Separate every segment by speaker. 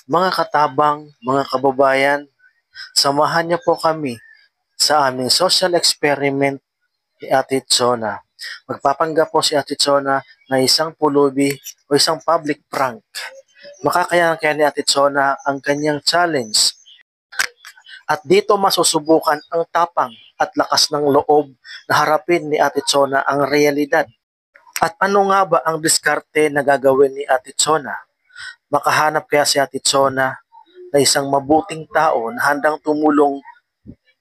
Speaker 1: Mga katabang, mga kababayan, samahan niyo po kami sa aming social experiment ni Ate Chona. Magpapanggap po si Ate Chona na isang pulubi o isang public prank. Makakayanan kaya ni Ate Chona ang kanyang challenge. At dito masusubukan ang tapang at lakas ng loob na harapin ni Ate Chona ang realidad. At ano nga ba ang diskarte na gagawin ni Ate Chona? Makahanap kaya si Ate Chona na isang mabuting tao na handang tumulong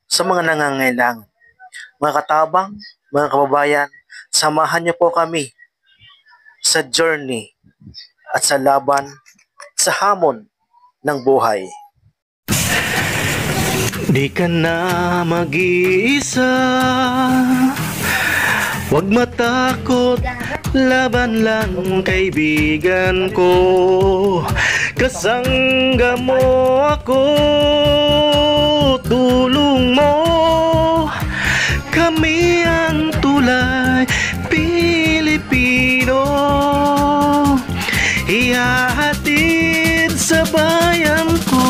Speaker 1: sa mga nangangailangan. Mga katabang, mga kababayan, samahan niyo po kami sa journey at sa laban sa hamon ng buhay. Di ka na mag-iisa, huwag matakot, laban lang kaibigan ko. Kasangga mo ako, tulong mo, kami ang tulay Pilipino. Ihahatid sa bayan ko,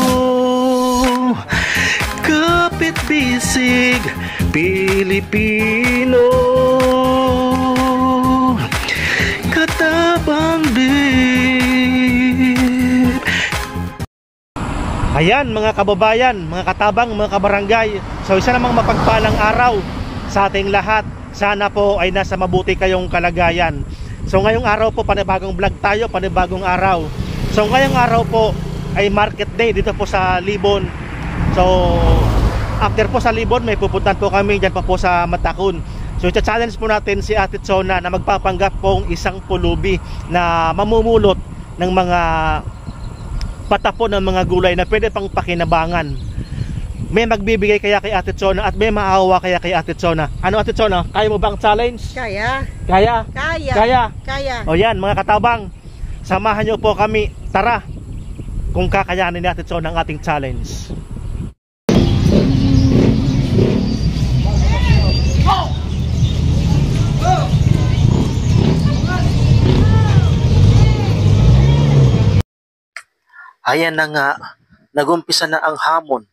Speaker 1: kapit bisig Pilipino, katabang din. Ayan mga kababayan, mga katabang, mga kabarangay, so isa namang mapagpalang araw sa ating lahat. Sana po ay nasa mabuti kayong kalagayan. So ngayong araw po, panibagong vlog tayo, panibagong araw. So ngayong araw po ay market day dito po sa Libon. So after po sa Libon, may pupuntahan po kami dyan pa po sa Matakon. So challenge po natin si Ate Chona na magpapanggap pong isang pulubi na mamumulot ng mga patapon ng mga gulay na pwede pang pakinabangan. May magbibigay kaya kay Ate Chona at may maawa kaya kay Ate Chona. Ano Ate Chona, kaya mo bang challenge?
Speaker 2: Kaya.
Speaker 1: Kaya?
Speaker 2: Kaya.
Speaker 1: Kaya?
Speaker 2: Kaya.
Speaker 1: O yan mga katabang, samahan nyo po kami. Tara, kung kakayanin ni Ate Chona ang ating challenge. Ayan na nga, nagumpisa na ang hamon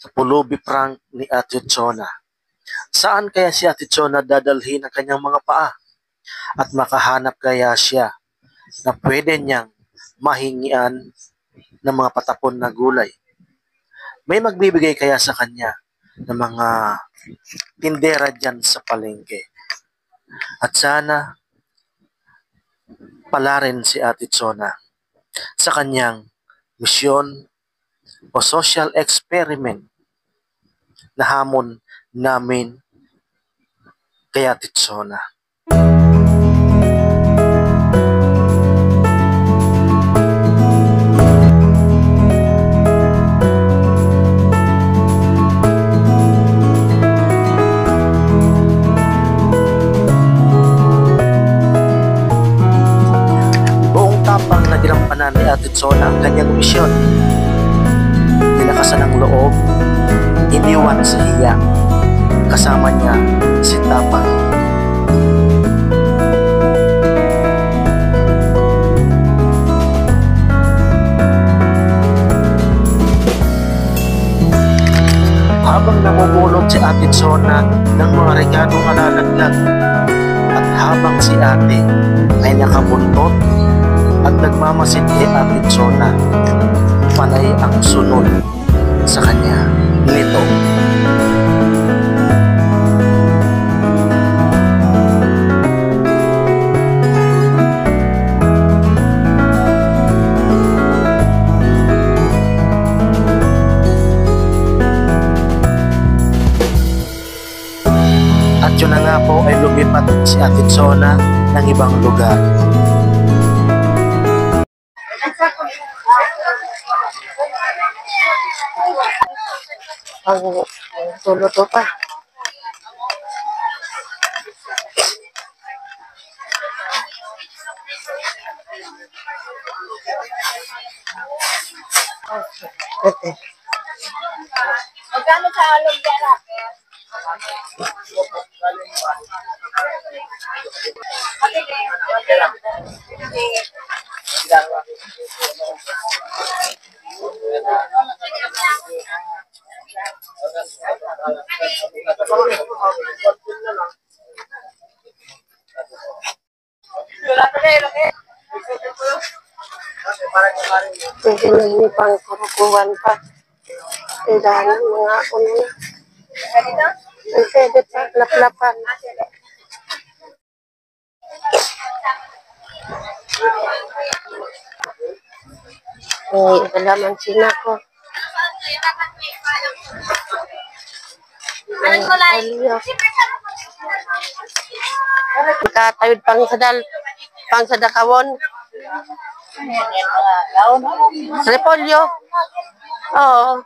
Speaker 1: sa pulubi prank ni Ate Chona. Saan kaya si Ate Chona dadalhin ang kanyang mga paa? At makahanap kaya siya na pwede niyang mahingian ng mga patapon na gulay? May magbibigay kaya sa kanya ng mga tindera dyan sa palengke? At sana pala rin si Ate Chona sa kanyang misyon o social experiment na hamon namin kay Ate Chona. Buong tapang na ginampanan ni Ate Chona ang kanyang misyon. Tinakasan ang loob, iniwan sa hiya, kasama niya si Tapang. Habang namumulot si Ate Chona ng mga regalong alalaglag, at habang si ate ay nakabuntot at nagmamasid kay Ate Chona, panay ang sunod sa kanya nito. At yun na nga po ay lumipat si Ate Chona ng ibang lugar.
Speaker 2: Ang tulo to pa. Okay.
Speaker 3: Magkano sa alog yan, Raquel?
Speaker 2: Pwede na yun pang kurukuhan pa. Kailangan mga ano na. Pwede pa, laplapan. Ay, alaman sina ko. Katayod pang sa dakawon. Repolyo. Oo.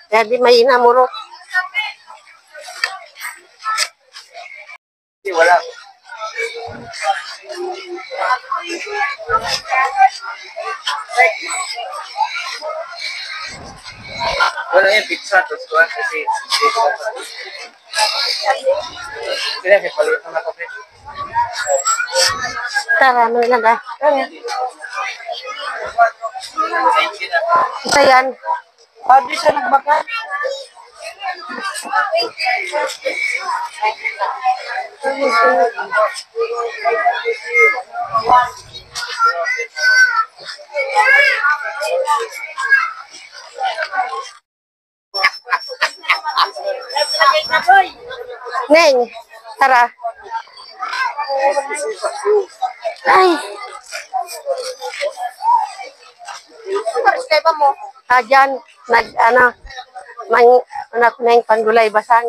Speaker 2: Jadi may inamuro.
Speaker 1: Wala. Wala yung pizza, tapos kuhan kasi kaya may palit na kape.
Speaker 2: Tara, ano lang ah. Isa yan.
Speaker 1: Hindi siya nagbaka.
Speaker 2: Neng, tara. Ay. Kaya mo? Dyan, anak ko na yung panggulay basang.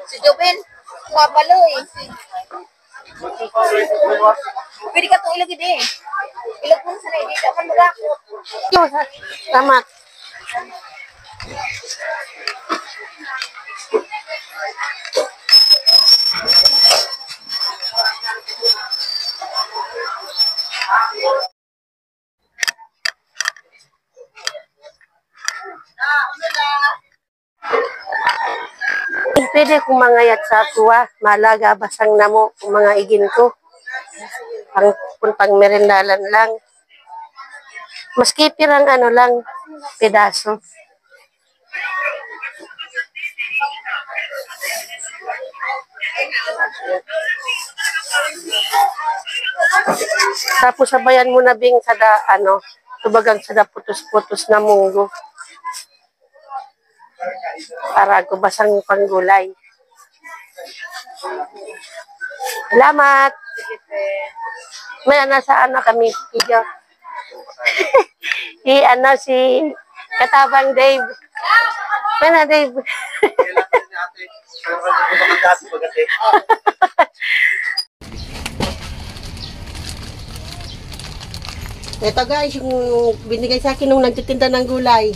Speaker 3: Si Jobel, mabalo eh. Pwede ka itong ilagid eh. Ilag mo sa hindi ka man magako.
Speaker 2: Salamat. Pwede kong mangayat sa tuwa, malaga, basang namo, kung mga igin ko. Pang merendalan lang. Maski pirang ano lang, pedaso. Tapos sabayan mo na bing sada, tubagang sada putos-putos na munggo. Para gubasang panggulay. Salamat. May nasa kami video. Si Katabang Dave. May na Dave. Ito guys, yung binigay sa akin nung nagtitinda ng gulay.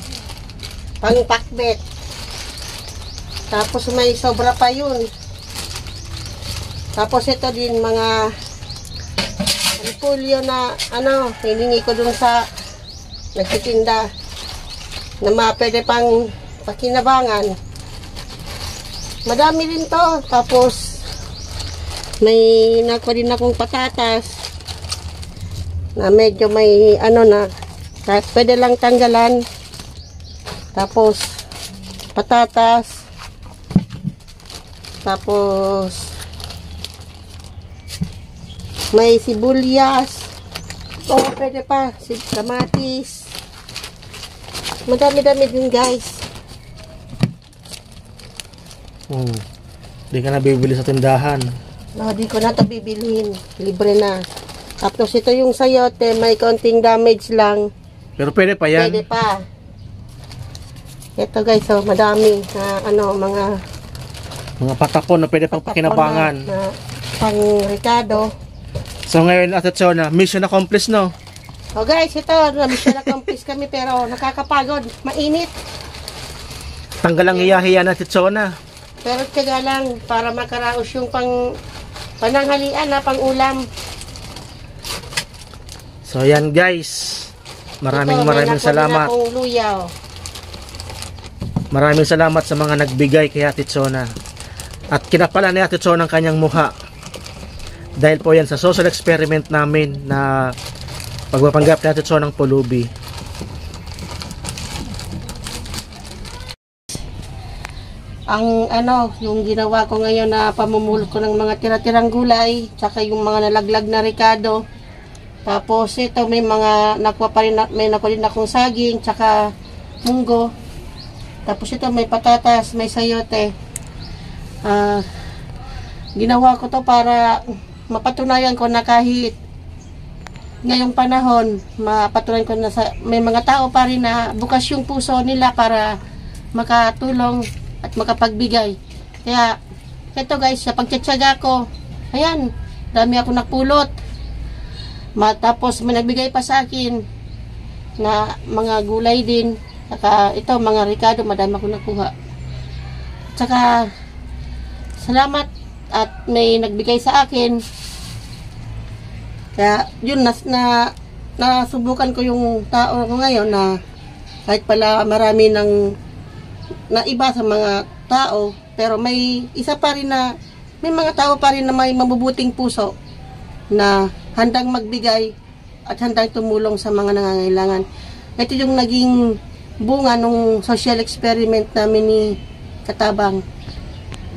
Speaker 2: Pang pakbet. Tapos may sobra pa yun. Tapos ito din mga repolyo na hiningi ko dun sa nagtitinda na pwede pang pakinabangan. Madami rin to. Tapos may nakuha din akong patatas na medyo may pwede lang tanggalan. Tapos patatas. Tapos may sibuyas. Pwede pa kamatis. Madami-dami din guys.
Speaker 1: Di ka na bibili sa tindahan.
Speaker 2: Di ko na ito bibilhin. Libre na. Tapos ito yung sayote, may konting damage lang.
Speaker 1: Pero pwede pa yan.
Speaker 2: Pwede pa. Ito guys, madami na
Speaker 1: mga patapon na pwede pang pakinabangan.
Speaker 2: Na pang Ricardo.
Speaker 1: So ngayon, Ate Chona, mission accomplished, no?
Speaker 2: Guys, ito, mission accomplished kami pero nakakapagod. Mainit.
Speaker 1: Tanggal ang hiya-hiya na Ate Chona.
Speaker 2: Pero tiyaga lang para makaraos yung pananghalian na pang ulam.
Speaker 1: So yan guys. Maraming salamat.
Speaker 2: Luyaw.
Speaker 1: Maraming salamat sa mga nagbigay kay Ate Chona. At kinapala ni Ate Chona ang kanyang muha. Dahil po yan sa social experiment namin na pagpapanggap ni Ate Chona ng pulubi.
Speaker 2: Ang yung ginawa ko ngayon na pamumulot ko ng mga tira-tirang gulay, tsaka yung mga nalaglag na ricado. Tapos ito may mga nakuha pa rin, may nakuha din akong saging, tsaka munggo. Tapos ito may patatas, may sayote. Ginawa ko to para mapatunayan ko na kahit ngayong panahon, mapatunayan ko na may mga tao pa rin na bukas yung puso nila para makatulong at makapagbigay. Kaya, ito guys, sa pagtsatsaga ko, ayan, dami ako napulot. Tapos, may nagbigay pa sa akin na mga gulay din. Saka, ito, mga ricado, madami ako nakuha. Saka, salamat at may nagbigay sa akin. Kaya, yun, nasubukan ko yung tao ko ngayon na kahit pala marami ng na iba sa mga tao, pero may isa pa rin na may mga tao pa rin na may mabubuting puso na handang magbigay at handang tumulong sa mga nangangailangan. Ito yung naging bunga nung social experiment namin ni Katabang.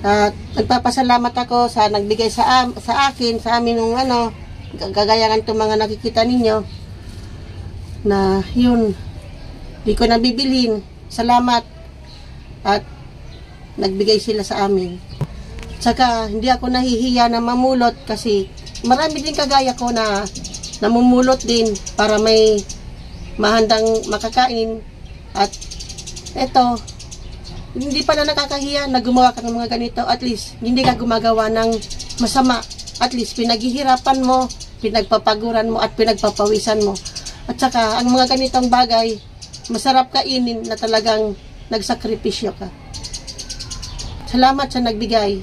Speaker 2: At nagpapasalamat ako sa nagbigay sa akin, sa amin ng gagayangan itong mga nakikita ninyo na yun, di ko nabibilhin. Salamat. At nagbigay sila sa amin. Tsaka hindi ako nahihiya na mamulot kasi marami din kagaya ko na namumulot din para may mahandang makakain. At eto, hindi pala nakakahiya na gumawa ka ng mga ganito. At least hindi ka gumagawa ng masama. At least pinaghihirapan mo, pinagpapaguran mo at pinagpapawisan mo. At saka ang mga ganitong bagay, masarap kainin na talagang nagsakripisyo ka. Salamat sa nagbigay.